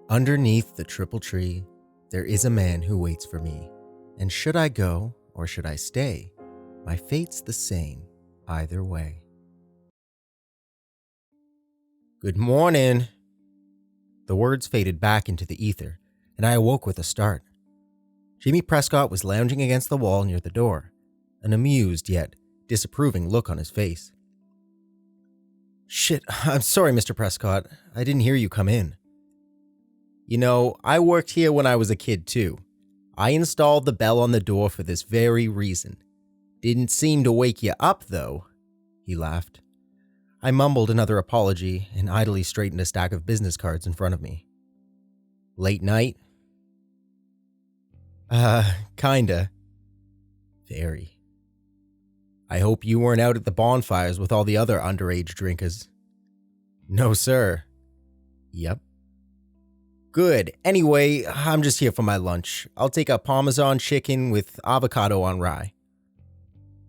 Underneath the triple tree, there is a man who waits for me. And should I go or should I stay, my fate's the same either way. Good morning. The words faded back into the ether, and I awoke with a start. Jimmy Prescott was lounging against the wall near the door, an amused yet disapproving look on his face. Shit, I'm sorry, Mr. Prescott. I didn't hear you come in. You know, I worked here when I was a kid too. I installed the bell on the door for this very reason. Didn't seem to wake you up though, he laughed. I mumbled another apology and idly straightened a stack of business cards in front of me. Late night? Kinda. Very. I hope you weren't out at the bonfires with all the other underage drinkers. No, sir. Yep. Good. Anyway, I'm just here for my lunch. I'll take a Parmesan chicken with avocado on rye.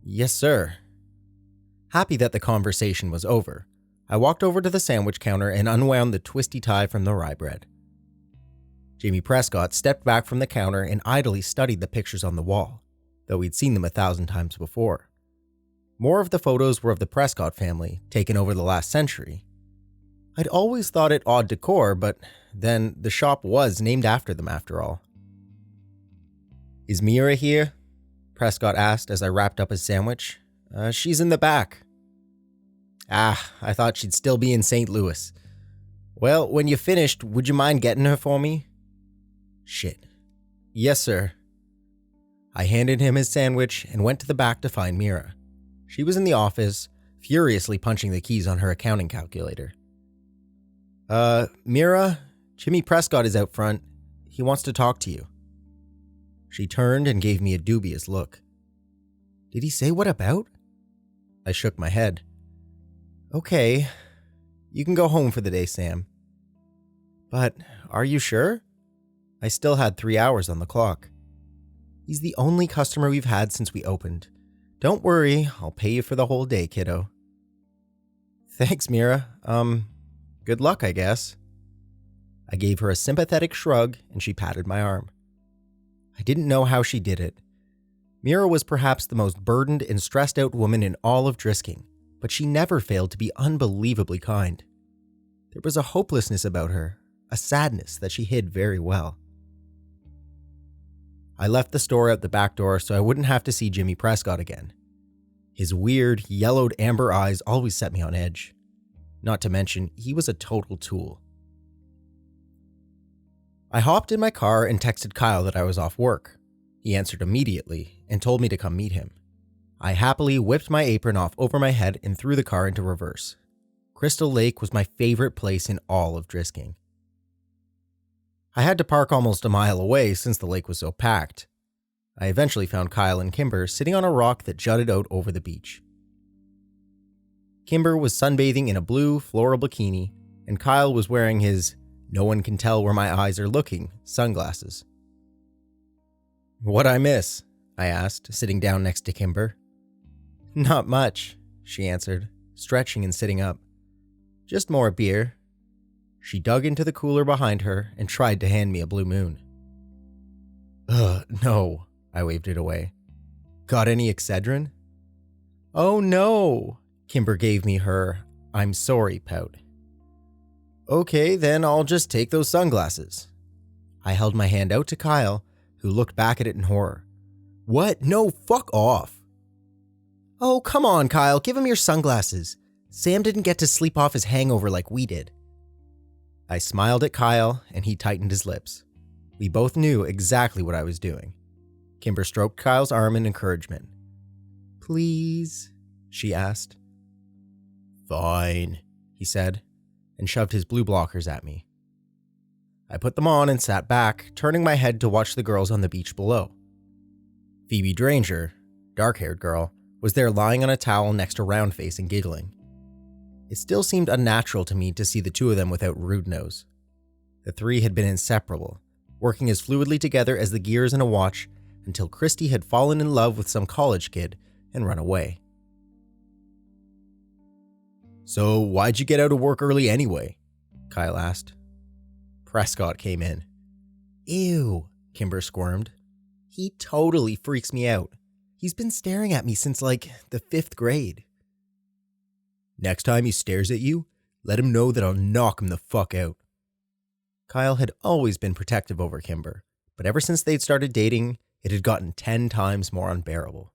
Yes, sir. Happy that the conversation was over, I walked over to the sandwich counter and unwound the twisty tie from the rye bread. Jamie Prescott stepped back from the counter and idly studied the pictures on the wall, though he'd seen them 1,000 times before. More of the photos were of the Prescott family, taken over the last century. I'd always thought it odd decor, but then the shop was named after them after all. Is Mira here? Prescott asked as I wrapped up his sandwich. She's in the back. I thought she'd still be in St. Louis. Well, when you finished, would you mind getting her for me? Shit. Yes, sir. I handed him his sandwich and went to the back to find Mira. She was in the office, furiously punching the keys on her accounting calculator. Mira, Jimmy Prescott is out front. He wants to talk to you. She turned and gave me a dubious look. Did he say what about? I shook my head. Okay, you can go home for the day, Sam. But are you sure? I still had 3 hours on the clock. He's the only customer we've had since we opened. Don't worry, I'll pay you for the whole day, kiddo. Thanks, Mira. Good luck, I guess. I gave her a sympathetic shrug and she patted my arm. I didn't know how she did it. Mira was perhaps the most burdened and stressed out woman in all of Drisking, but she never failed to be unbelievably kind. There was a hopelessness about her, a sadness that she hid very well. I left the store out the back door so I wouldn't have to see Jimmy Prescott again. His weird, yellowed amber eyes always set me on edge. Not to mention, he was a total tool. I hopped in my car and texted Kyle that I was off work. He answered immediately and told me to come meet him. I happily whipped my apron off over my head and threw the car into reverse. Crystal Lake was my favorite place in all of Drisking. I had to park almost a mile away since the lake was so packed. I eventually found Kyle and Kimber sitting on a rock that jutted out over the beach. Kimber was sunbathing in a blue floral bikini, and Kyle was wearing his "no one can tell where my eyes are looking" sunglasses. What'd I miss? I asked, sitting down next to Kimber. Not much, she answered, stretching and sitting up. Just more beer. She dug into the cooler behind her and tried to hand me a Blue Moon. No, I waved it away. Got any Excedrin? Oh no, Kimber gave me her "I'm sorry" pout. Okay, then I'll just take those sunglasses. I held my hand out to Kyle, who looked back at it in horror. What? No, fuck off. Oh, come on, Kyle, give him your sunglasses. Sam didn't get to sleep off his hangover like we did. I smiled at Kyle, and he tightened his lips. We both knew exactly what I was doing. Kimber stroked Kyle's arm in encouragement. Please, she asked. Fine, he said, and shoved his blue blockers at me. I put them on and sat back, turning my head to watch the girls on the beach below. Phoebe Dranger, dark-haired girl, was there lying on a towel next to Roundface and giggling. It still seemed unnatural to me to see the two of them without Rude Nose. The three had been inseparable, working as fluidly together as the gears in a watch until Christy had fallen in love with some college kid and run away. So why'd you get out of work early anyway? Kyle asked. Prescott came in. Ew, Kimber squirmed. He totally freaks me out. He's been staring at me since like the 5th grade. Next time he stares at you, let him know that I'll knock him the fuck out. Kyle had always been protective over Kimber, but ever since they'd started dating, it had gotten 10 times more unbearable.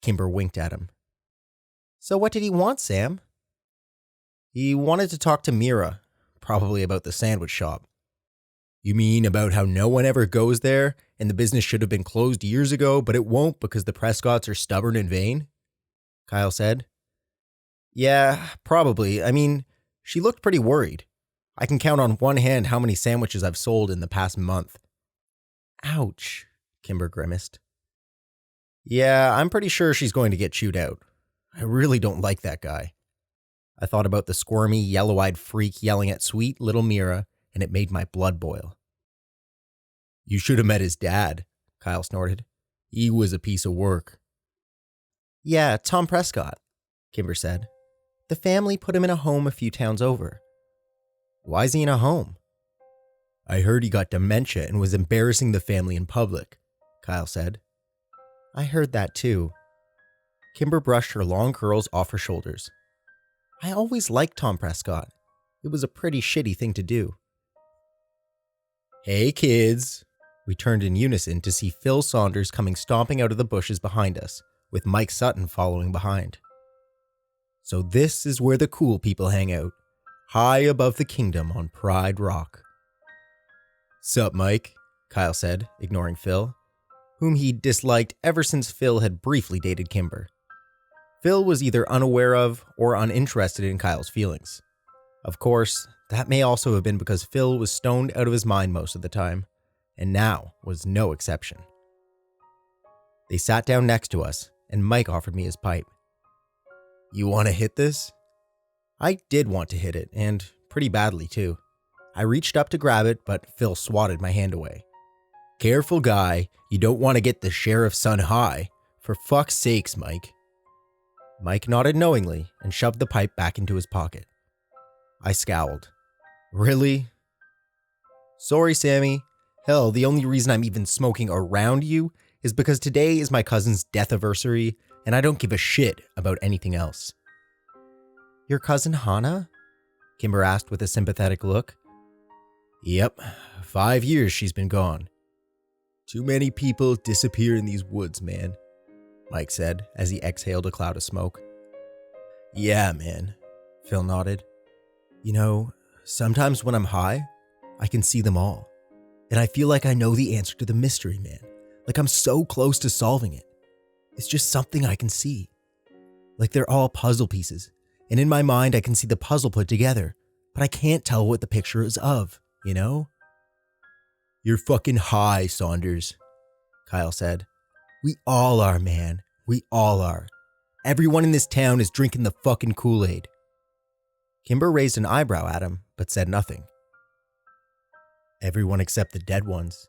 Kimber winked at him. So what did he want, Sam? He wanted to talk to Mira, probably about the sandwich shop. You mean about how no one ever goes there and the business should have been closed years ago, but it won't because the Prescotts are stubborn and vain? Kyle said. Yeah, probably. I mean, she looked pretty worried. I can count on one hand how many sandwiches I've sold in the past month. Ouch, Kimber grimaced. Yeah, I'm pretty sure she's going to get chewed out. I really don't like that guy. I thought about the squirmy, yellow-eyed freak yelling at sweet little Mira, and it made my blood boil. You should have met his dad, Kyle snorted. He was a piece of work. Yeah, Tom Prescott, Kimber said. The family put him in a home a few towns over. Why is he in a home? I heard he got dementia and was embarrassing the family in public, Kyle said. I heard that too. Kimber brushed her long curls off her shoulders. I always liked Tom Prescott. It was a pretty shitty thing to do. Hey kids! We turned in unison to see Phil Saunders coming stomping out of the bushes behind us, with Mike Sutton following behind. So this is where the cool people hang out, high above the kingdom on Pride Rock. Sup, Mike? Kyle said, ignoring Phil, whom he disliked ever since Phil had briefly dated Kimber. Phil was either unaware of or uninterested in Kyle's feelings. Of course, that may also have been because Phil was stoned out of his mind most of the time, and now was no exception. They sat down next to us, and Mike offered me his pipe. You want to hit this? I did want to hit it, and pretty badly too. I reached up to grab it, but Phil swatted my hand away. Careful, guy. You don't want to get the sheriff's son high. For fuck's sakes, Mike. Mike nodded knowingly and shoved the pipe back into his pocket. I scowled. Really? Sorry, Sammy. Hell, the only reason I'm even smoking around you is because today is my cousin's death anniversary, and I don't give a shit about anything else. Your cousin Hannah? Kimber asked with a sympathetic look. Yep, 5 years she's been gone. Too many people disappear in these woods, man, Mike said as he exhaled a cloud of smoke. Yeah, man, Phil nodded. You know, sometimes when I'm high, I can see them all. And I feel like I know the answer to the mystery, man. Like I'm so close to solving it. It's just something I can see. Like they're all puzzle pieces. And in my mind, I can see the puzzle put together. But I can't tell what the picture is of, you know? You're fucking high, Saunders, Kyle said. We all are, man. We all are. Everyone in this town is drinking the fucking Kool-Aid. Kimber raised an eyebrow at him, but said nothing. Everyone except the dead ones.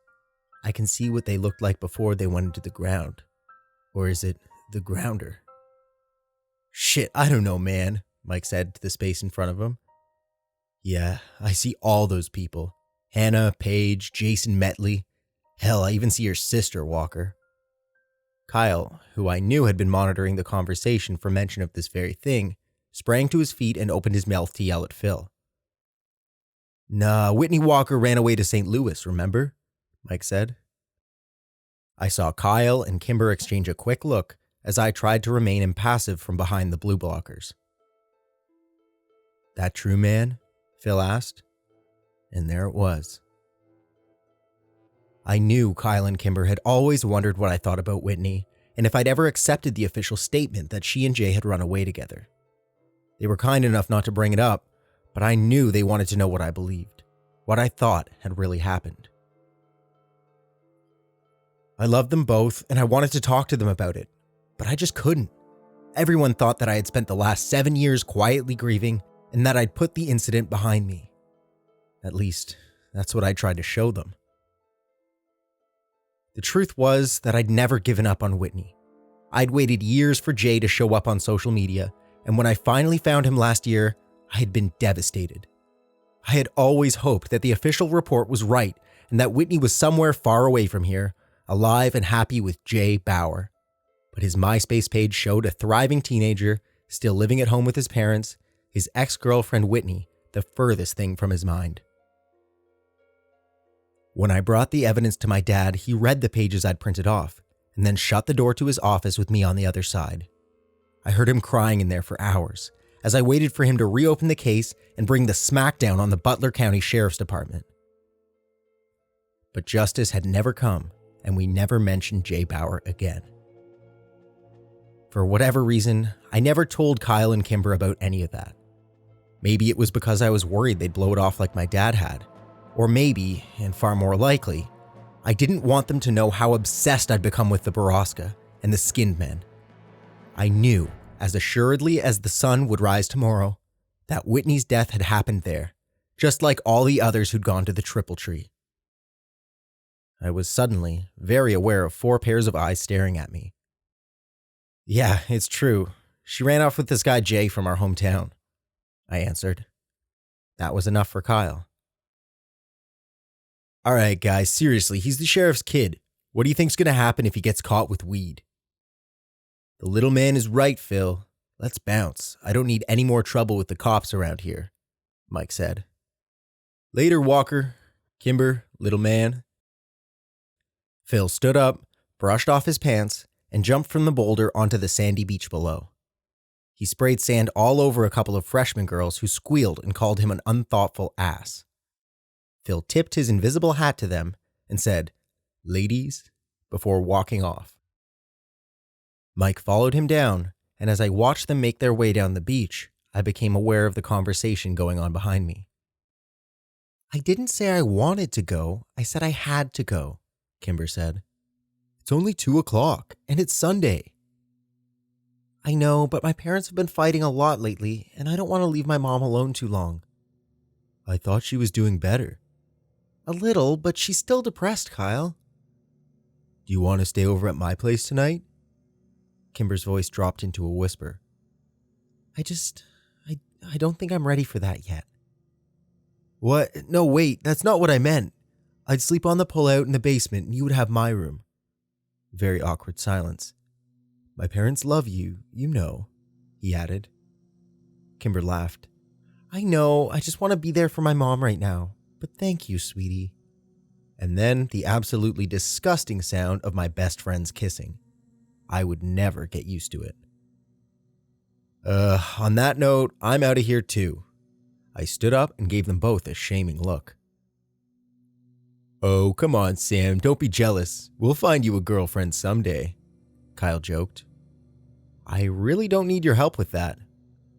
I can see what they looked like before they went into the ground. Or is it the grounder? Shit, I don't know, man, Mike said to the space in front of him. Yeah, I see all those people. Hannah, Paige, Jason Metley. Hell, I even see your sister, Walker. Kyle, who I knew had been monitoring the conversation for mention of this very thing, sprang to his feet and opened his mouth to yell at Phil. Nah, Whitney Walker ran away to St. Louis, remember? Mike said. I saw Kyle and Kimber exchange a quick look as I tried to remain impassive from behind the blue blockers. That true, man? Phil asked. And there it was. I knew Kyle and Kimber had always wondered what I thought about Whitney and if I'd ever accepted the official statement that she and Jay had run away together. They were kind enough not to bring it up, but I knew they wanted to know what I believed, what I thought had really happened. I loved them both and I wanted to talk to them about it, but I just couldn't. Everyone thought that I had spent the last 7 years quietly grieving and that I'd put the incident behind me. At least, that's what I tried to show them. The truth was that I'd never given up on Whitney. I'd waited years for Jay to show up on social media, and when I finally found him last year, I had been devastated. I had always hoped that the official report was right and that Whitney was somewhere far away from here, alive and happy with Jay Bauer. But his MySpace page showed a thriving teenager, still living at home with his parents, his ex-girlfriend Whitney, the furthest thing from his mind. When I brought the evidence to my dad, he read the pages I'd printed off, and then shut the door to his office with me on the other side. I heard him crying in there for hours, as I waited for him to reopen the case and bring the smackdown on the Butler County Sheriff's Department. But justice had never come, and we never mentioned Jay Bauer again. For whatever reason, I never told Kyle and Kimber about any of that. Maybe it was because I was worried they'd blow it off like my dad had. Or maybe, and far more likely, I didn't want them to know how obsessed I'd become with the Borrasca and the skinned men. I knew, as assuredly as the sun would rise tomorrow, that Whitney's death had happened there, just like all the others who'd gone to the Triple Tree. I was suddenly very aware of 4 pairs of eyes staring at me. Yeah, it's true. She ran off with this guy Jay from our hometown, I answered. That was enough for Kyle. All right, guys, seriously, he's the sheriff's kid. What do you think's going to happen if he gets caught with weed? The little man is right, Phil. Let's bounce. I don't need any more trouble with the cops around here, Mike said. Later, Walker. Kimber, little man. Phil stood up, brushed off his pants, and jumped from the boulder onto the sandy beach below. He sprayed sand all over a couple of freshman girls who squealed and called him an unthoughtful ass. Phil tipped his invisible hat to them and said, "Ladies," before walking off. Mike followed him down, and as I watched them make their way down the beach, I became aware of the conversation going on behind me. I didn't say I wanted to go, I said I had to go, Kimber said. It's only 2:00, and it's Sunday. I know, but my parents have been fighting a lot lately, and I don't want to leave my mom alone too long. I thought she was doing better. A little, but she's still depressed, Kyle. Do you want to stay over at my place tonight? Kimber's voice dropped into a whisper. I don't think I'm ready for that yet. What? No, wait, that's not what I meant. I'd sleep on the pull-out in the basement and you would have my room. Very awkward silence. My parents love you, you know, he added. Kimber laughed. I know, I just want to be there for my mom right now, but thank you, sweetie. And then the absolutely disgusting sound of my best friends kissing. I would never get used to it. On that note, I'm out of here too. I stood up and gave them both a shaming look. Oh, come on, Sam, don't be jealous. We'll find you a girlfriend someday, Kyle joked. I really don't need your help with that,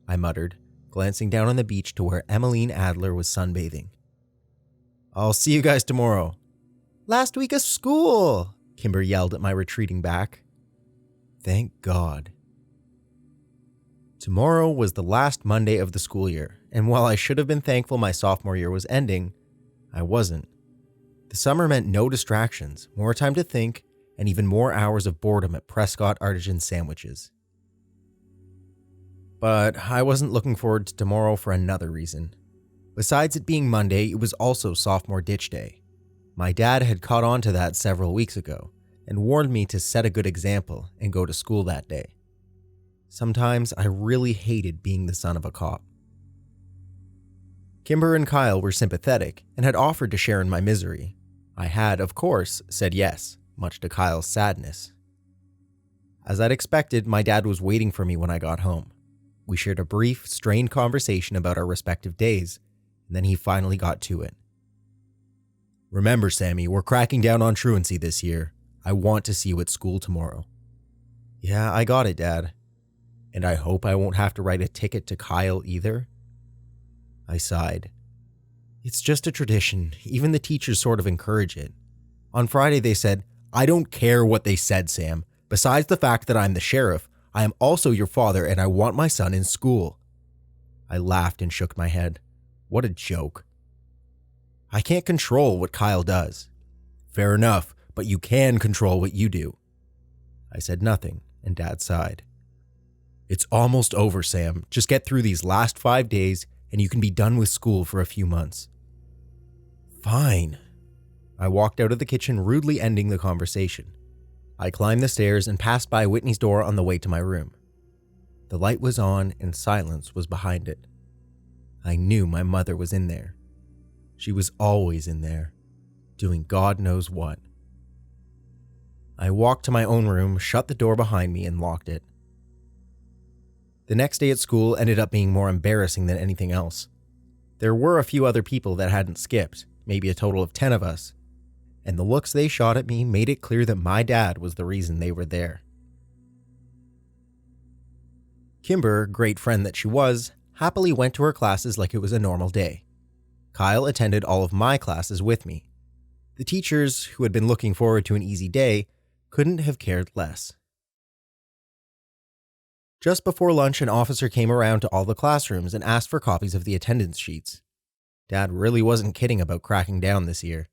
I muttered, glancing down on the beach to where Emmeline Adler was sunbathing. I'll see you guys tomorrow. Last week of school, Kimber yelled at my retreating back. Thank God. Tomorrow was the last Monday of the school year, and while I should have been thankful my sophomore year was ending, I wasn't. The summer meant no distractions, more time to think, and even more hours of boredom at Prescott Artisan Sandwiches. But I wasn't looking forward to tomorrow for another reason. Besides it being Monday, it was also sophomore ditch day. My dad had caught on to that several weeks ago, and warned me to set a good example and go to school that day. Sometimes I really hated being the son of a cop. Kimber and Kyle were sympathetic and had offered to share in my misery. I had, of course, said yes, much to Kyle's sadness. As I'd expected, my dad was waiting for me when I got home. We shared a brief, strained conversation about our respective days, and then he finally got to it. Remember, Sammy, we're cracking down on truancy this year. I want to see you at school tomorrow. Yeah, I got it, Dad. And I hope I won't have to write a ticket to Kyle either. I sighed. It's just a tradition. Even the teachers sort of encourage it. On Friday they said, I don't care what they said, Sam. Besides the fact that I'm the sheriff, I am also your father and I want my son in school. I laughed and shook my head. What a joke. I can't control what Kyle does. Fair enough, but you can control what you do. I said nothing, and Dad sighed. It's almost over, Sam. Just get through these last 5 days, and you can be done with school for a few months." "Fine." I walked out of the kitchen, rudely ending the conversation. I climbed the stairs and passed by Whitney's door on the way to my room. The light was on and silence was behind it. I knew my mother was in there. She was always in there, doing God knows what. I walked to my own room, shut the door behind me, and locked it. The next day at school ended up being more embarrassing than anything else. There were a few other people that hadn't skipped, maybe a total of 10 of us, and the looks they shot at me made it clear that my dad was the reason they were there. Kimber, great friend that she was, happily went to her classes like it was a normal day. Kyle attended all of my classes with me. The teachers, who had been looking forward to an easy day, couldn't have cared less. Just before lunch, an officer came around to all the classrooms and asked for copies of the attendance sheets. Dad really wasn't kidding about cracking down this year.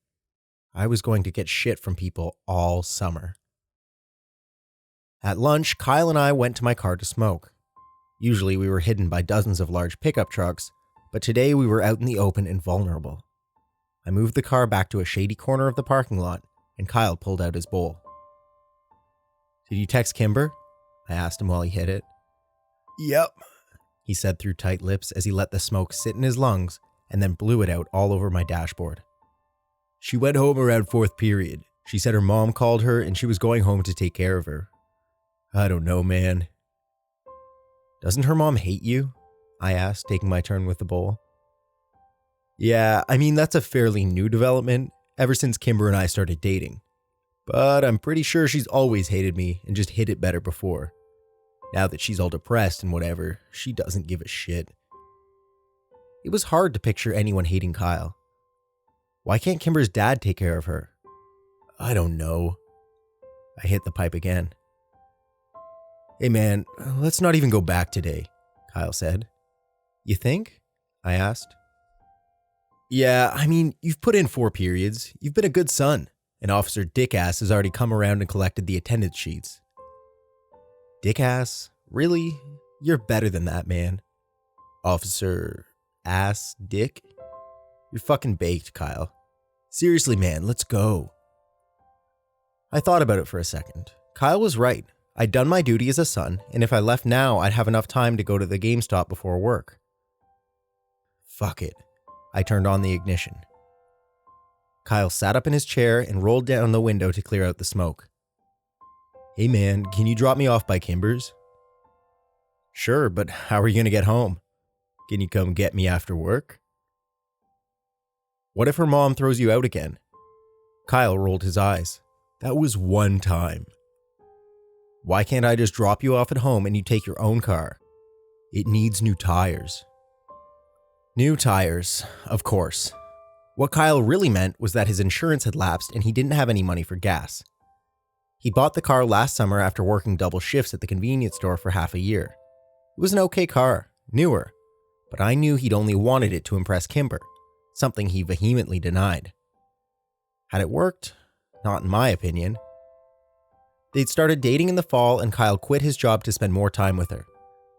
I was going to get shit from people all summer. At lunch, Kyle and I went to my car to smoke. Usually we were hidden by dozens of large pickup trucks, but today we were out in the open and vulnerable. I moved the car back to a shady corner of the parking lot, and Kyle pulled out his bowl. "Did you text Kimber?" I asked him while he hit it. "Yep," he said through tight lips as he let the smoke sit in his lungs and then blew it out all over my dashboard. "She went home around 4th period. She said her mom called her and she was going home to take care of her. I don't know, man." "Doesn't her mom hate you?" I asked, taking my turn with the bowl. "Yeah, I mean, that's a fairly new development ever since Kimber and I started dating. But I'm pretty sure she's always hated me and just hid it better before. Now that she's all depressed and whatever, she doesn't give a shit." It was hard to picture anyone hating Kyle. Why can't Kimber's dad take care of her? I don't know. I hit the pipe again. "Hey man, let's not even go back today," Kyle said. "You think?" I asked. "Yeah, I mean, you've put in 4 periods. You've been a good son. And Officer Dickass has already come around and collected the attendance sheets." "Dickass? Really? You're better than that, man." "Officer Ass Dick? You're fucking baked, Kyle. Seriously, man, let's go." I thought about it for a second. Kyle was right. I'd done my duty as a son, and if I left now, I'd have enough time to go to the GameStop before work. Fuck it. I turned on the ignition. Kyle sat up in his chair and rolled down the window to clear out the smoke. "Hey man, can you drop me off by Kimber's?" "Sure, but how are you going to get home? Can you come get me after work?" "What if her mom throws you out again?" Kyle rolled his eyes. "That was one time. Why can't I just drop you off at home and you take your own car? It needs new tires." New tires, of course. What Kyle really meant was that his insurance had lapsed and he didn't have any money for gas. He bought the car last summer after working double shifts at the convenience store for half a year. It was an okay car, newer, but I knew he'd only wanted it to impress Kimber, something he vehemently denied. Had it worked? Not in my opinion. They'd started dating in the fall and Kyle quit his job to spend more time with her.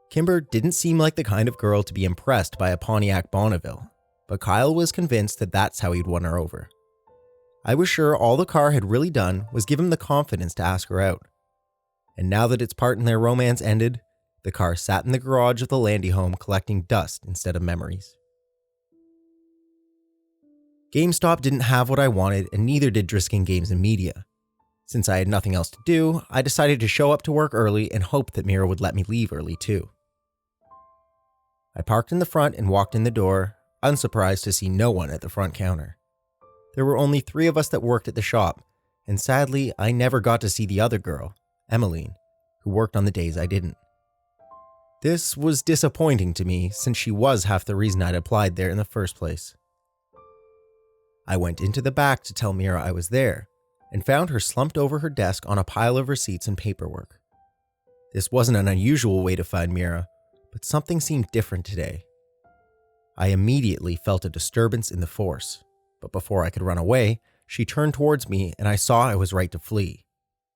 Kimber didn't seem like the kind of girl to be impressed by a Pontiac Bonneville, but Kyle was convinced that that's how he'd won her over. I was sure all the car had really done was give him the confidence to ask her out. And now that its part in their romance ended, the car sat in the garage of the Landy home collecting dust instead of memories. GameStop didn't have what I wanted, and neither did Driskin Games and Media. Since I had nothing else to do, I decided to show up to work early and hope that Mira would let me leave early too. I parked in the front and walked in the door, unsurprised to see no one at the front counter. There were only 3 of us that worked at the shop, and sadly, I never got to see the other girl, Emmeline, who worked on the days I didn't. This was disappointing to me since she was half the reason I'd applied there in the first place. I went into the back to tell Mira I was there, and found her slumped over her desk on a pile of receipts and paperwork. This wasn't an unusual way to find Mira, but something seemed different today. I immediately felt a disturbance in the force, but before I could run away, she turned towards me and I saw I was right to flee.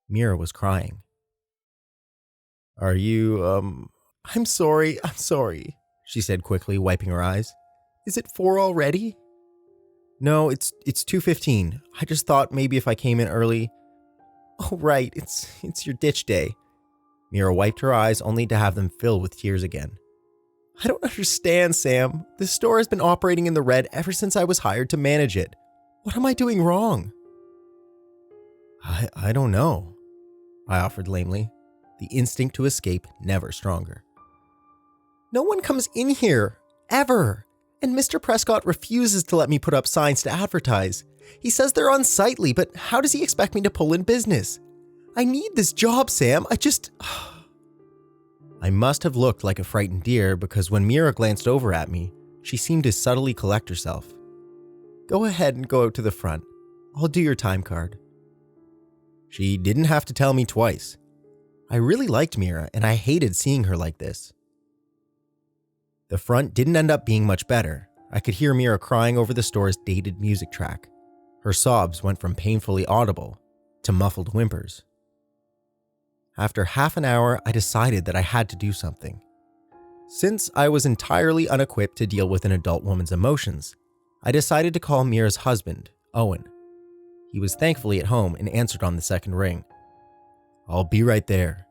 Mira was crying. "Are you, I'm sorry," she said quickly, wiping her eyes. Is it 4 already? No, it's 2:15. I just thought maybe if I came in early. Oh, right, it's your ditch day. Mira wiped her eyes only to have them fill with tears again. I don't understand, Sam. This store has been operating in the red ever since I was hired to manage it. What am I doing wrong? I don't know, I offered lamely, the instinct to escape never stronger. No one comes in here, ever. And Mr. Prescott refuses to let me put up signs to advertise. He says they're unsightly, but how does he expect me to pull in business? I need this job, Sam. I must have looked like a frightened deer because when Mira glanced over at me, she seemed to subtly collect herself. Go ahead and go out to the front. I'll do your time card. She didn't have to tell me twice. I really liked Mira, and I hated seeing her like this. The front didn't end up being much better. I could hear Mira crying over the store's dated music track. Her sobs went from painfully audible to muffled whimpers. After half an hour, I decided that I had to do something. Since I was entirely unequipped to deal with an adult woman's emotions, I decided to call Mira's husband, Owen. He was thankfully at home and answered on the second ring. I'll be right there.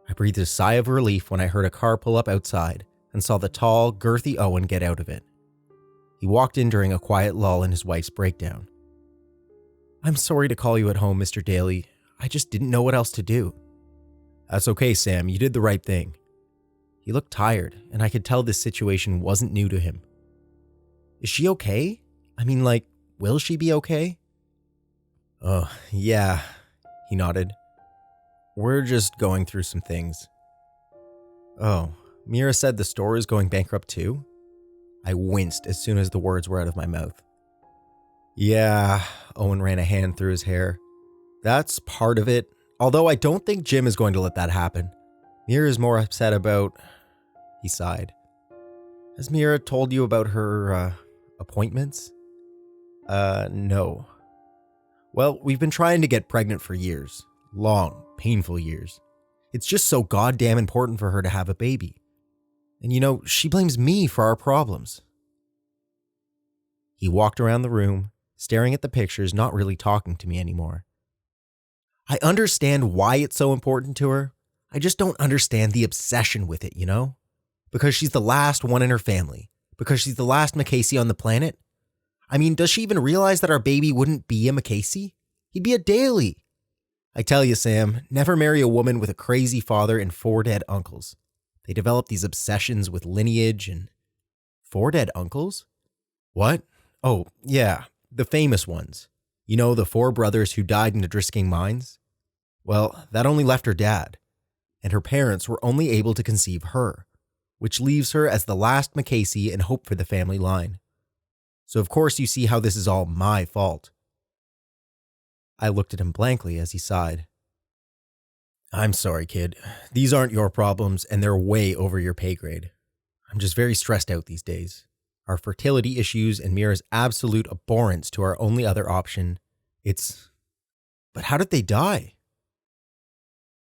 I breathed a sigh of relief when I heard a car pull up outside and saw the tall, girthy Owen get out of it. He walked in during a quiet lull in his wife's breakdown. I'm sorry to call you at home, Mr. Daly. I just didn't know what else to do. That's okay, Sam. You did the right thing. He looked tired, and I could tell this situation wasn't new to him. Is she okay? Will she be okay? Oh, yeah, he nodded. We're just going through some things. Oh, Mira said the store is going bankrupt too? I winced as soon as the words were out of my mouth. Yeah, Owen ran a hand through his hair. That's part of it, although I don't think Jim is going to let that happen. Mira is more upset about... He sighed. Has Mira told you about her, appointments? No. Well, we've been trying to get pregnant for years. Long, painful years. It's just so goddamn important for her to have a baby. And she blames me for our problems. He walked around the room, staring at the pictures, not really talking to me anymore. I understand why it's so important to her. I just don't understand the obsession with it, Because she's the last one in her family. Because she's the last McCasey on the planet. Does she even realize that our baby wouldn't be a McCasey? He'd be a Daly. I tell you, Sam, never marry a woman with a crazy father and 4 dead uncles. They develop these obsessions with lineage and... 4 dead uncles? What? Oh, yeah, the famous ones. The 4 brothers who died in the Drisking mines? Well, that only left her dad. And her parents were only able to conceive her, which leaves her as the last McCasey and hope for the family line. So of course you see how this is all my fault. I looked at him blankly as he sighed. I'm sorry, kid. These aren't your problems, and they're way over your pay grade. I'm just very stressed out these days. Our fertility issues and Mira's absolute abhorrence to our only other option. But how did they die?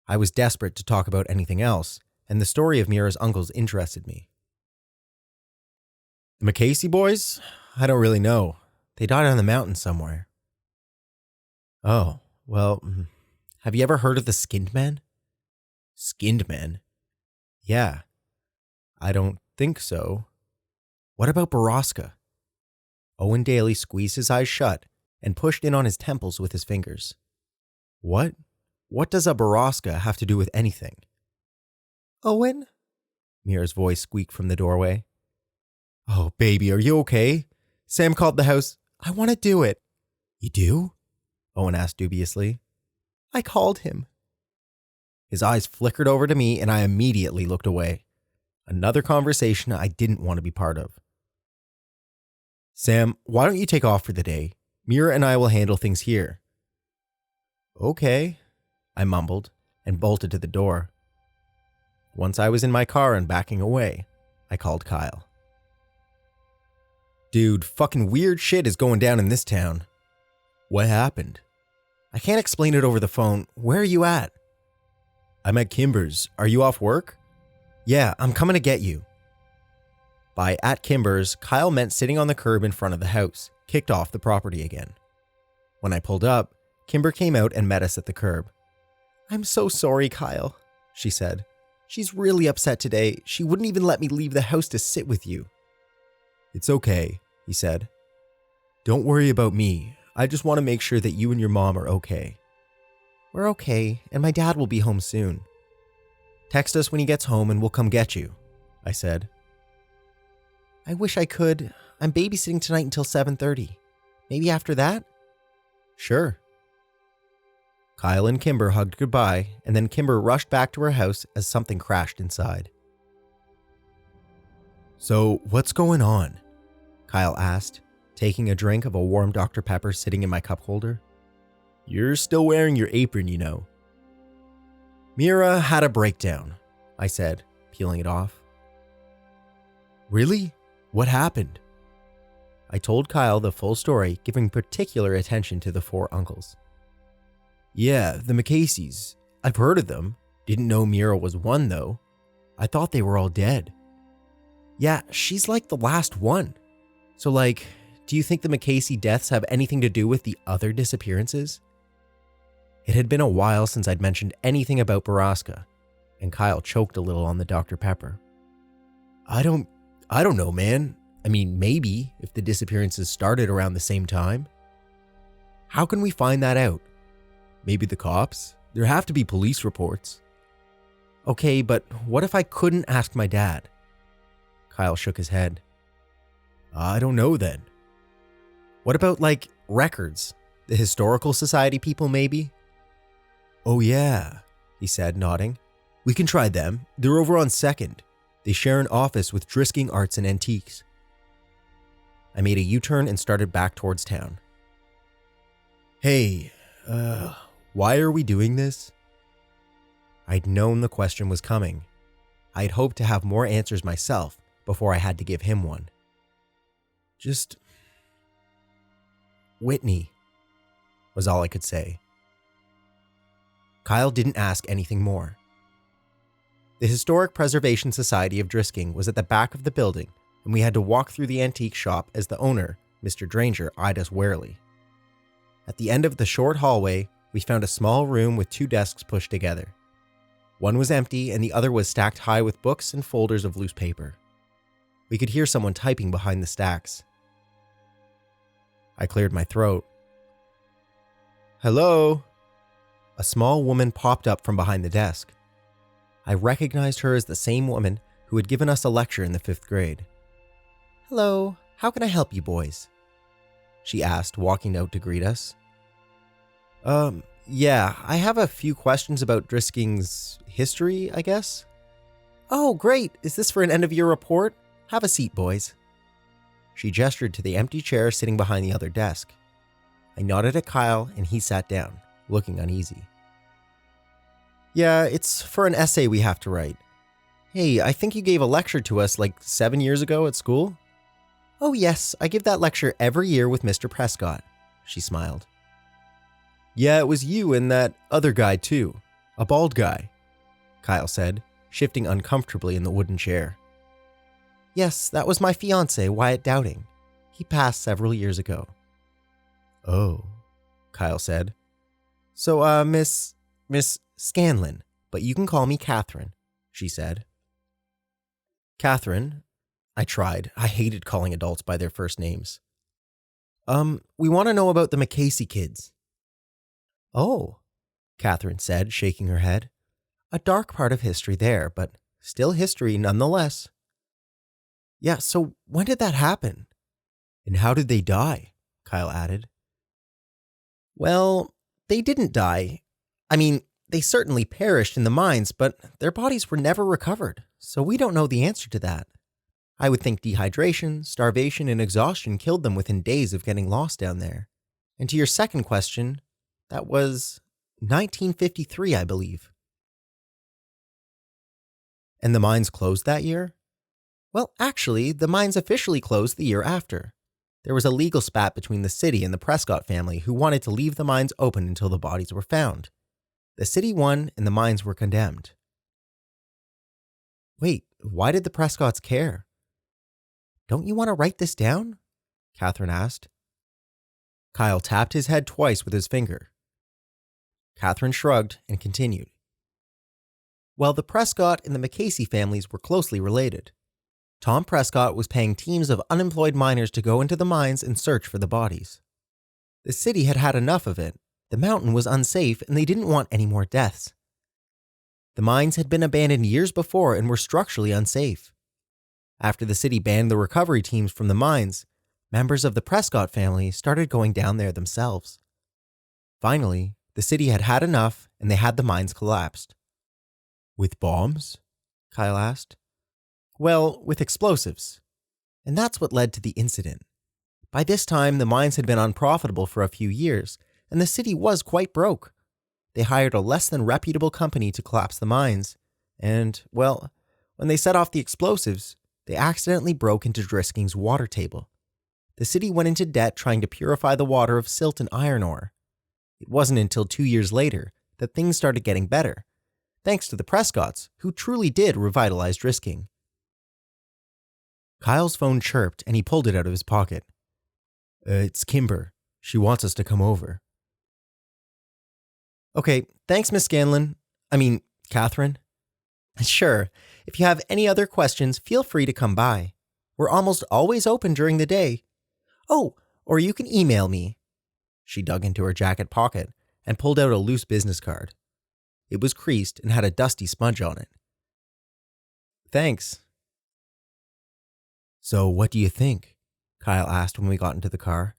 I was desperate to talk about anything else, and the story of Mira's uncles interested me. The McCasey boys? I don't really know. They died on the mountain somewhere. Oh, well, have you ever heard of the Skinned Men? Skinned Men? Yeah. I don't think so. What about Borrasca? Owen Daly squeezed his eyes shut and pushed in on his temples with his fingers. What? What does a Borrasca have to do with anything? Owen? Mira's voice squeaked from the doorway. Oh, baby, are you okay? Sam called the house. I want to do it. You do? Owen asked dubiously. I called him. His eyes flickered over to me and I immediately looked away. Another conversation I didn't want to be part of. Sam, why don't you take off for the day? Mira and I will handle things here. Okay, I mumbled and bolted to the door. Once I was in my car and backing away, I called Kyle. Dude, fucking weird shit is going down in this town. What happened? I can't explain it over the phone. Where are you at? I'm at Kimber's. Are you off work? Yeah, I'm coming to get you. By at Kimber's, Kyle meant sitting on the curb in front of the house, kicked off the property again. When I pulled up, Kimber came out and met us at the curb. I'm so sorry, Kyle, she said. She's really upset today. She wouldn't even let me leave the house to sit with you. It's okay, he said. Don't worry about me. I just want to make sure that you and your mom are okay. We're okay, and my dad will be home soon. Text us when he gets home and we'll come get you, I said. I wish I could. I'm babysitting tonight until 7:30. Maybe after that? Sure. Kyle and Kimber hugged goodbye, and then Kimber rushed back to her house as something crashed inside. So, what's going on? Kyle asked, taking a drink of a warm Dr. Pepper sitting in my cup holder. You're still wearing your apron, you know. Mira had a breakdown, I said, peeling it off. Really? What happened? I told Kyle the full story, giving particular attention to the 4 uncles. Yeah, the McCaseys. I've heard of them. Didn't know Mira was one, though. I thought they were all dead. Yeah, she's like the last one. So, do you think the McCasey deaths have anything to do with the other disappearances? It had been a while since I'd mentioned anything about Borrasca, and Kyle choked a little on the Dr. Pepper. I don't know, man. I mean, maybe, if the disappearances started around the same time. How can we find that out? Maybe the cops? There have to be police reports. Okay, but what if I couldn't ask my dad? Kyle shook his head. I don't know then. What about, records? The Historical Society people, maybe? Oh yeah, he said, nodding. We can try them. They're over on 2nd. They share an office with Drisking Arts and Antiques. I made a U-turn and started back towards town. Hey, why are we doing this? I'd known the question was coming. I'd hoped to have more answers myself before I had to give him one. Just Whitney, was all I could say. Kyle didn't ask anything more. The Historic Preservation Society of Drisking was at the back of the building, and we had to walk through the antique shop as the owner, Mr. Dranger, eyed us warily. At the end of the short hallway, we found a small room with 2 desks pushed together. One was empty and the other was stacked high with books and folders of loose paper. We could hear someone typing behind the stacks. I cleared my throat. Hello? A small woman popped up from behind the desk. I recognized her as the same woman who had given us a lecture in the 5th grade. Hello, how can I help you boys? She asked, walking out to greet us. Yeah, I have a few questions about Drisking's history, I guess. Oh, great. Is this for an end-of-year report? Have a seat, boys. She gestured to the empty chair sitting behind the other desk. I nodded at Kyle and he sat down, looking uneasy. Yeah, it's for an essay we have to write. Hey, I think you gave a lecture to us 7 years ago at school? Oh yes, I give that lecture every year with Mr. Prescott, she smiled. Yeah, it was you and that other guy too, a bald guy, Kyle said, shifting uncomfortably in the wooden chair. Yes, that was my fiancé, Wyatt Dowding. He passed several years ago. Oh, Kyle said. So, Miss Scanlon, but you can call me Catherine, she said. Catherine, I tried. I hated calling adults by their first names. We want to know about the McCasey kids. Oh, Catherine said, shaking her head. A dark part of history there, but still history nonetheless. Yeah, so when did that happen? And how did they die? Kyle added. Well, they didn't die. I mean, they certainly perished in the mines, but their bodies were never recovered, so we don't know the answer to that. I would think dehydration, starvation, and exhaustion killed them within days of getting lost down there. And to your second question, that was 1953, I believe. And the mines closed that year? Well, actually, the mines officially closed the year after. There was a legal spat between the city and the Prescott family who wanted to leave the mines open until the bodies were found. The city won and the mines were condemned. Wait, why did the Prescotts care? Don't you want to write this down? Catherine asked. Kyle tapped his head twice with his finger. Catherine shrugged and continued. Well, the Prescott and the McCasey families were closely related. Tom Prescott was paying teams of unemployed miners to go into the mines and search for the bodies. The city had had enough of it. The mountain was unsafe and they didn't want any more deaths. The mines had been abandoned years before and were structurally unsafe. After the city banned the recovery teams from the mines, members of the Prescott family started going down there themselves. Finally, the city had had enough and they had the mines collapsed. With bombs? Kyle asked. Well, with explosives. And that's what led to the incident. By this time, the mines had been unprofitable for a few years, and the city was quite broke. They hired a less than reputable company to collapse the mines, and, well, when they set off the explosives, they accidentally broke into Drisking's water table. The city went into debt trying to purify the water of silt and iron ore. It wasn't until 2 years later that things started getting better, thanks to the Prescotts, who truly did revitalize Drisking. Kyle's phone chirped and he pulled it out of his pocket. It's Kimber. She wants us to come over. Okay, thanks, Miss Catherine. Sure, if you have any other questions, feel free to come by. We're almost always open during the day. Oh, or you can email me. She dug into her jacket pocket and pulled out a loose business card. It was creased and had a dusty smudge on it. Thanks. So what do you think? Kyle asked when we got into the car.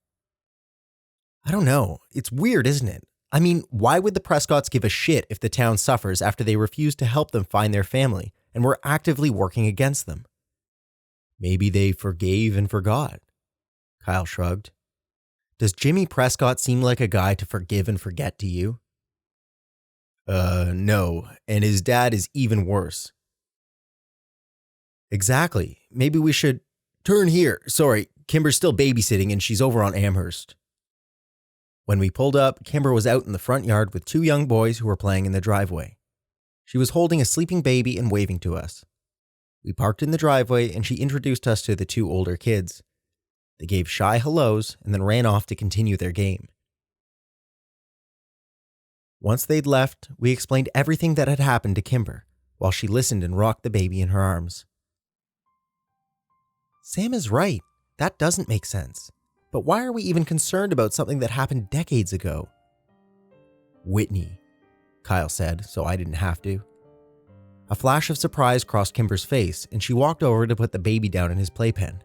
I don't know. It's weird, isn't it? I mean, why would the Prescotts give a shit if the town suffers after they refuse to help them find their family and were actively working against them? Maybe they forgave and forgot. Kyle shrugged. Does Jimmy Prescott seem like a guy to forgive and forget to you? No, and his dad is even worse. Exactly. Maybe we should... Turn here. Sorry, Kimber's still babysitting and she's over on Amherst. When we pulled up, Kimber was out in the front yard with 2 young boys who were playing in the driveway. She was holding a sleeping baby and waving to us. We parked in the driveway and she introduced us to the 2 older kids. They gave shy hellos and then ran off to continue their game. Once they'd left, we explained everything that had happened to Kimber, while she listened and rocked the baby in her arms. Sam is right. That doesn't make sense. But why are we even concerned about something that happened decades ago? Whitney, Kyle said, so I didn't have to. A flash of surprise crossed Kimber's face, and she walked over to put the baby down in his playpen.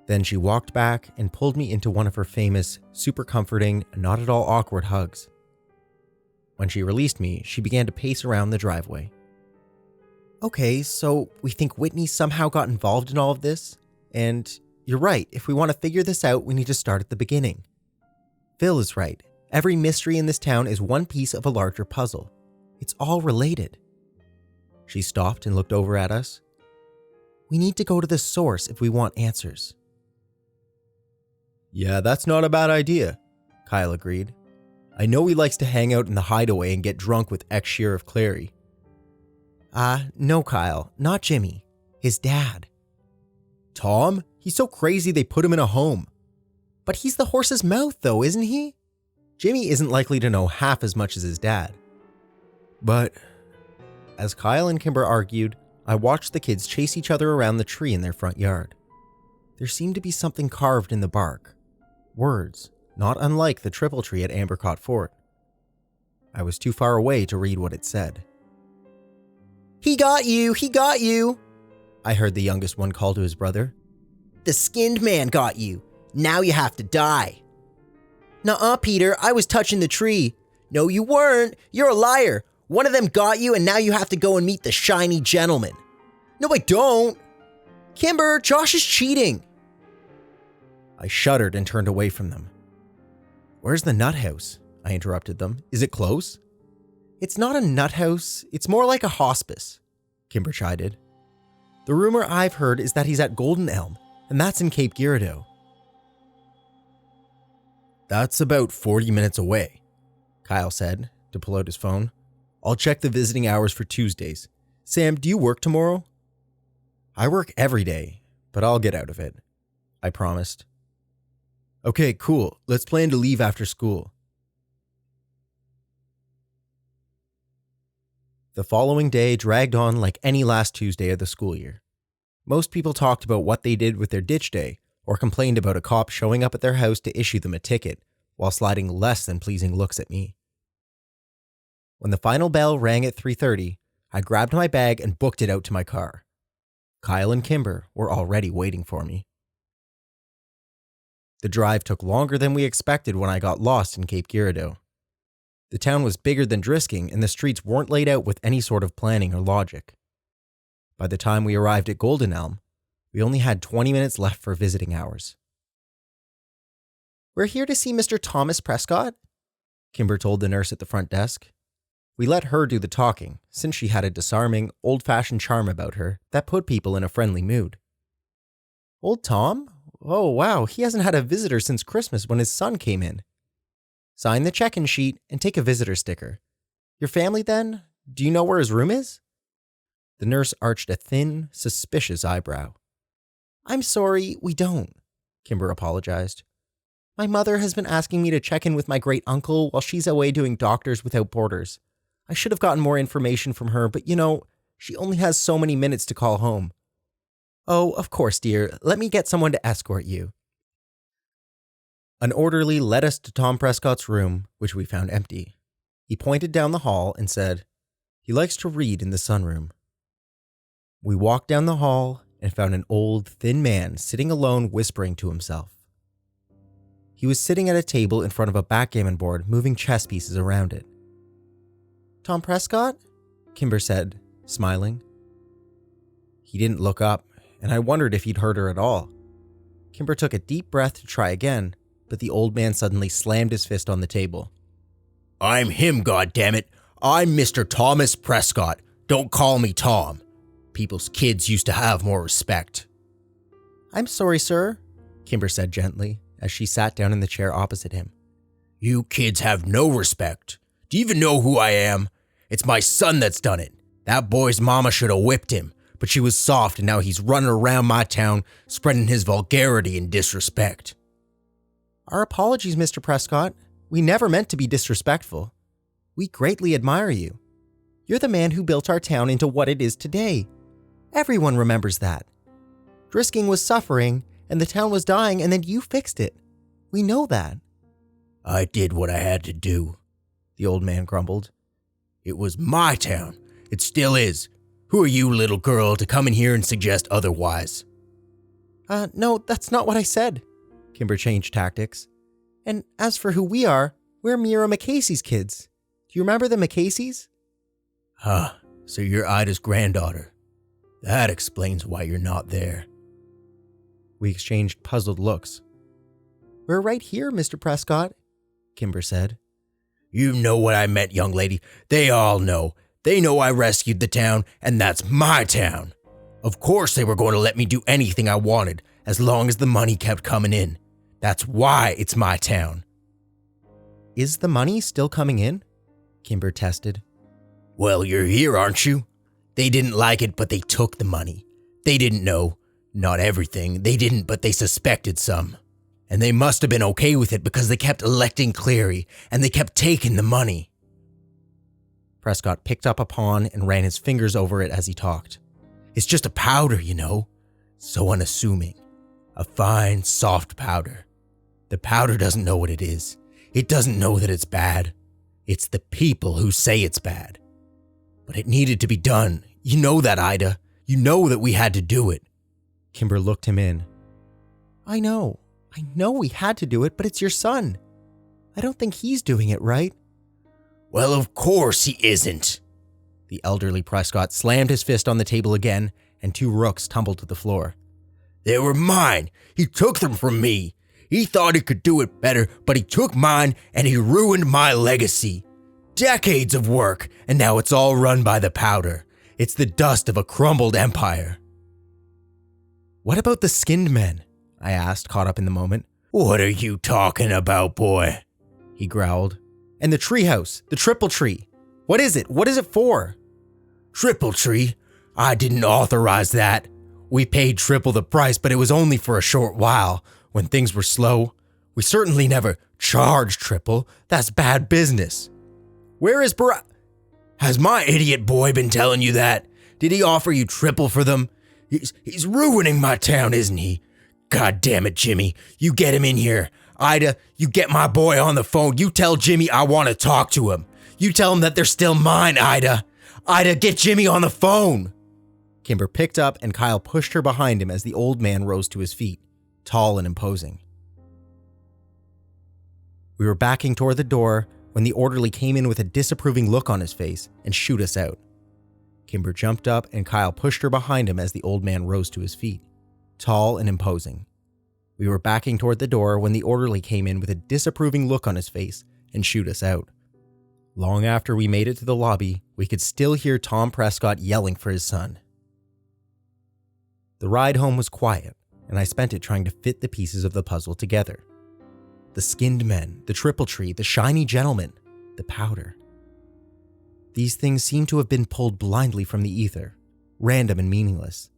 Then she walked back and pulled me into one of her famous, super comforting, not at all awkward hugs. When she released me, she began to pace around the driveway. Okay, so we think Whitney somehow got involved in all of this? And you're right, if we want to figure this out, we need to start at the beginning. Phil is right. Every mystery in this town is one piece of a larger puzzle. It's all related. She stopped and looked over at us. We need to go to the source if we want answers. Yeah, that's not a bad idea, Kyle agreed. I know he likes to hang out in the hideaway and get drunk with ex-Sheriff Clary. No, Kyle, not Jimmy. His dad. Tom? He's so crazy they put him in a home. But he's the horse's mouth though, isn't he? Jimmy isn't likely to know half as much as his dad. But, as Kyle and Kimber argued, I watched the kids chase each other around the tree in their front yard. There seemed to be something carved in the bark. Words, not unlike the triple tree at Ambercott Fort. I was too far away to read what it said. He got you! He got you! I heard the youngest one call to his brother. The skinned man got you. Now you have to die. Nuh-uh, Peter, I was touching the tree. No, you weren't. You're a liar. One of them got you and now you have to go and meet the shiny gentleman. No, I don't. Kimber, Josh is cheating. I shuddered and turned away from them. Where's the nut house? I interrupted them. Is it close? It's not a nut house. It's more like a hospice, Kimber chided. The rumor I've heard is that he's at Golden Elm, and that's in Cape Girardeau. That's about 40 minutes away, Kyle said, to pull out his phone. I'll check the visiting hours for Tuesdays. Sam, do you work tomorrow? I work every day, but I'll get out of it, I promised. Okay, cool. Let's plan to leave after school. The following day dragged on like any last Tuesday of the school year. Most people talked about what they did with their ditch day or complained about a cop showing up at their house to issue them a ticket while sliding less than pleasing looks at me. When the final bell rang at 3:30, I grabbed my bag and booked it out to my car. Kyle and Kimber were already waiting for me. The drive took longer than we expected when I got lost in Cape Girardeau. The town was bigger than Drisking and the streets weren't laid out with any sort of planning or logic. By the time we arrived at Golden Elm, we only had 20 minutes left for visiting hours. We're here to see Mr. Thomas Prescott, Kimber told the nurse at the front desk. We let her do the talking, since she had a disarming, old-fashioned charm about her that put people in a friendly mood. Old Tom? Oh wow, he hasn't had a visitor since Christmas when his son came in. Sign the check-in sheet and take a visitor sticker. Your family then? Do you know where his room is? The nurse arched a thin, suspicious eyebrow. I'm sorry, we don't, Kimber apologized. My mother has been asking me to check in with my great-uncle while she's away doing Doctors Without Borders. I should have gotten more information from her, but she only has so many minutes to call home. Oh, of course, dear. Let me get someone to escort you. An orderly led us to Tom Prescott's room, which we found empty. He pointed down the hall and said, he likes to read in the sunroom. We walked down the hall and found an old, thin man sitting alone whispering to himself. He was sitting at a table in front of a backgammon board, moving chess pieces around it. Tom Prescott? Kimber said, smiling. He didn't look up, and I wondered if he'd heard her at all. Kimber took a deep breath to try again, but the old man suddenly slammed his fist on the table. I'm him, goddammit. I'm Mr. Thomas Prescott. Don't call me Tom. People's kids used to have more respect. I'm sorry, sir, Kimber said gently, as she sat down in the chair opposite him. You kids have no respect. Do you even know who I am? It's my son that's done it. That boy's mama should have whipped him, but she was soft and now he's running around my town spreading his vulgarity and disrespect. Our apologies, Mr. Prescott. We never meant to be disrespectful. We greatly admire you. You're the man who built our town into what it is today. Everyone remembers that. Drisking was suffering and the town was dying and then you fixed it. We know that. I did what I had to do, the old man grumbled. It was my town. It still is. Who are you, little girl, to come in here and suggest otherwise? No, that's not what I said. Kimber changed tactics. And as for who we are, we're Mira McCasey's kids. Do you remember the McCaseys? Huh, so you're Ida's granddaughter. That explains why you're not there. We exchanged puzzled looks. We're right here, Mr. Prescott, Kimber said. You know what I meant, young lady. They all know. They know I rescued the town, and that's my town. Of course they were going to let me do anything I wanted, as long as the money kept coming in. That's why it's my town. Is the money still coming in? Kimber tested. Well, you're here, aren't you? They didn't like it, but they took the money. They didn't know. Not everything. They didn't, but they suspected some. And they must have been okay with it because they kept electing Cleary, and they kept taking the money. Prescott picked up a pawn and ran his fingers over it as he talked. It's just a powder, So unassuming. A fine, soft powder. The powder doesn't know what it is. It doesn't know that it's bad. It's the people who say it's bad. But it needed to be done. You know that, Ida. You know that we had to do it. Kimber looked him in. I know we had to do it, but it's your son. I don't think he's doing it right. Well, of course he isn't. The elderly Prescott slammed his fist on the table again, and 2 rooks tumbled to the floor. They were mine. He took them from me. He thought he could do it better, but he took mine and he ruined my legacy. Decades of work, and now it's all run by the powder. It's the dust of a crumbled empire. What about the skinned men? I asked, caught up in the moment. What are you talking about, boy? He growled. And the treehouse, the triple tree. What is it? What is it for? Triple tree? I didn't authorize that. We paid triple the price, but it was only for a short while, when things were slow. We certainly never charged triple. That's bad business. Where is Borrasca? Has my idiot boy been telling you that? Did he offer you triple for them? He's ruining my town, isn't he? God damn it, Jimmy. You get him in here. Ida, you get my boy on the phone. You tell Jimmy I want to talk to him. You tell him that they're still mine, Ida. Ida, get Jimmy on the phone. Kimber picked up and Kyle pushed her behind him as the old man rose to his feet, tall and imposing. We were backing toward the door when the orderly came in with a disapproving look on his face and shooed us out. Kimber jumped up and Kyle pushed her behind him as the old man rose to his feet, tall and imposing. We were backing toward the door when the orderly came in with a disapproving look on his face and shooed us out. Long after we made it to the lobby, we could still hear Tom Prescott yelling for his son. The ride home was quiet, and I spent it trying to fit the pieces of the puzzle together. The skinned men, the triple tree, the shiny gentleman, the powder. These things seemed to have been pulled blindly from the ether, random and meaningless.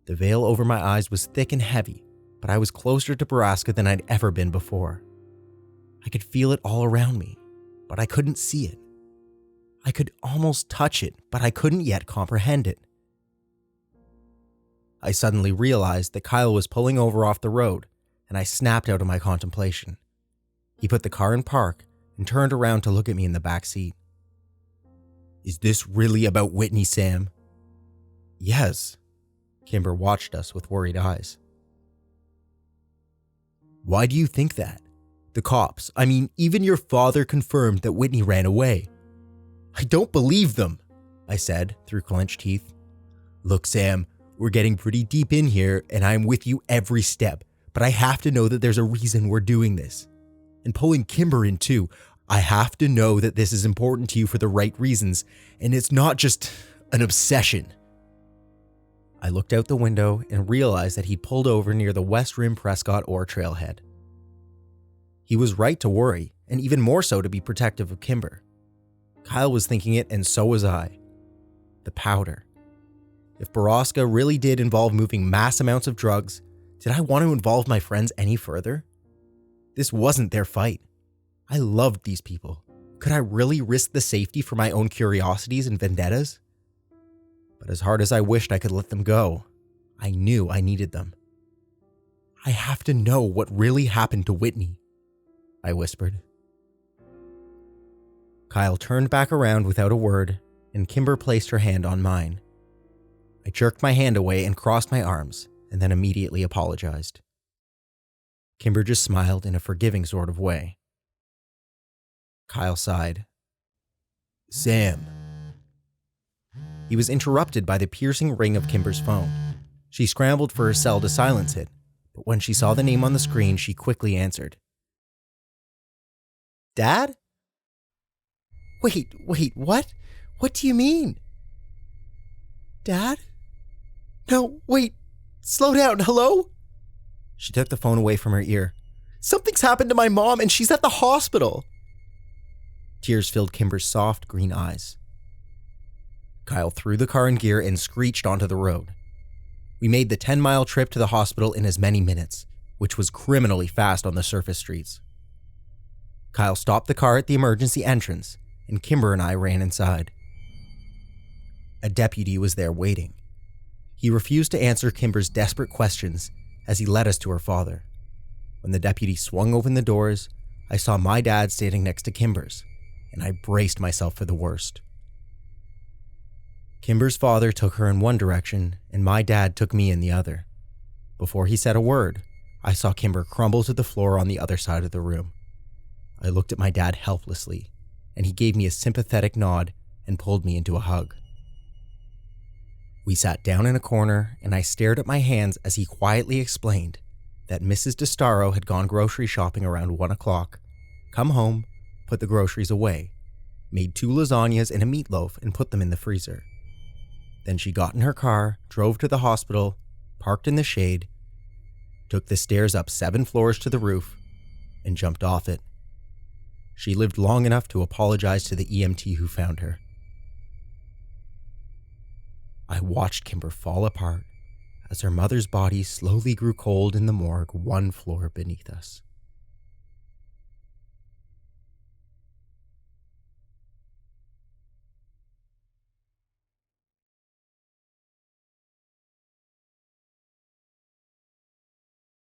The veil over my eyes was thick and heavy, but I was closer to Borrasca than I'd ever been before. I could feel it all around me, but I couldn't see it. I could almost touch it, but I couldn't yet comprehend it. I suddenly realized that Kyle was pulling over off the road, and I snapped out of my contemplation. He put the car in park and turned around to look at me in the back seat. Is this really about Whitney, Sam? Yes. Kimber watched us with worried eyes. Why do you think that? The cops, even your father confirmed that Whitney ran away. I don't believe them, I said through clenched teeth. Look, Sam, we're getting pretty deep in here and I'm with you every step, but I have to know that there's a reason we're doing this. And pulling Kimber in too, I have to know that this is important to you for the right reasons, and it's not just an obsession. I looked out the window and realized that he'd pulled over near the West Rim Prescott Ore Trailhead. He was right to worry, and even more so to be protective of Kimber. Kyle was thinking it, and so was I. The powder. If Borrasca really did involve moving mass amounts of drugs, did I want to involve my friends any further? This wasn't their fight. I loved these people. Could I really risk the safety for my own curiosities and vendettas? But as hard as I wished I could let them go, I knew I needed them. I have to know what really happened to Whitney, I whispered. Kyle turned back around without a word, and Kimber placed her hand on mine. I jerked my hand away and crossed my arms, and then immediately apologized. Kimber just smiled in a forgiving sort of way. Kyle sighed. Sam. He was interrupted by the piercing ring of Kimber's phone. She scrambled for her cell to silence it, but when she saw the name on the screen, she quickly answered. Dad? Wait, what? What do you mean? Dad? No, wait, slow down, hello? She took the phone away from her ear. Something's happened to my mom and she's at the hospital. Tears filled Kimber's soft green eyes. Kyle threw the car in gear and screeched onto the road. We made the 10-mile trip to the hospital in as many minutes, which was criminally fast on the surface streets. Kyle stopped the car at the emergency entrance, and Kimber and I ran inside. A deputy was there waiting. He refused to answer Kimber's desperate questions as he led us to her father. When the deputy swung open the doors, I saw my dad standing next to Kimber's, and I braced myself for the worst. Kimber's father took her in one direction, and my dad took me in the other. Before he said a word, I saw Kimber crumble to the floor on the other side of the room. I looked at my dad helplessly, and he gave me a sympathetic nod and pulled me into a hug. We sat down in a corner, and I stared at my hands as he quietly explained that Mrs. DeStaro had gone grocery shopping around 1 o'clock, come home, put the groceries away, made 2 lasagnas and a meatloaf and put them in the freezer. Then she got in her car, drove to the hospital, parked in the shade, took the stairs up 7 floors to the roof, and jumped off it. She lived long enough to apologize to the EMT who found her. I watched Kimber fall apart as her mother's body slowly grew cold in the morgue 1 floor beneath us.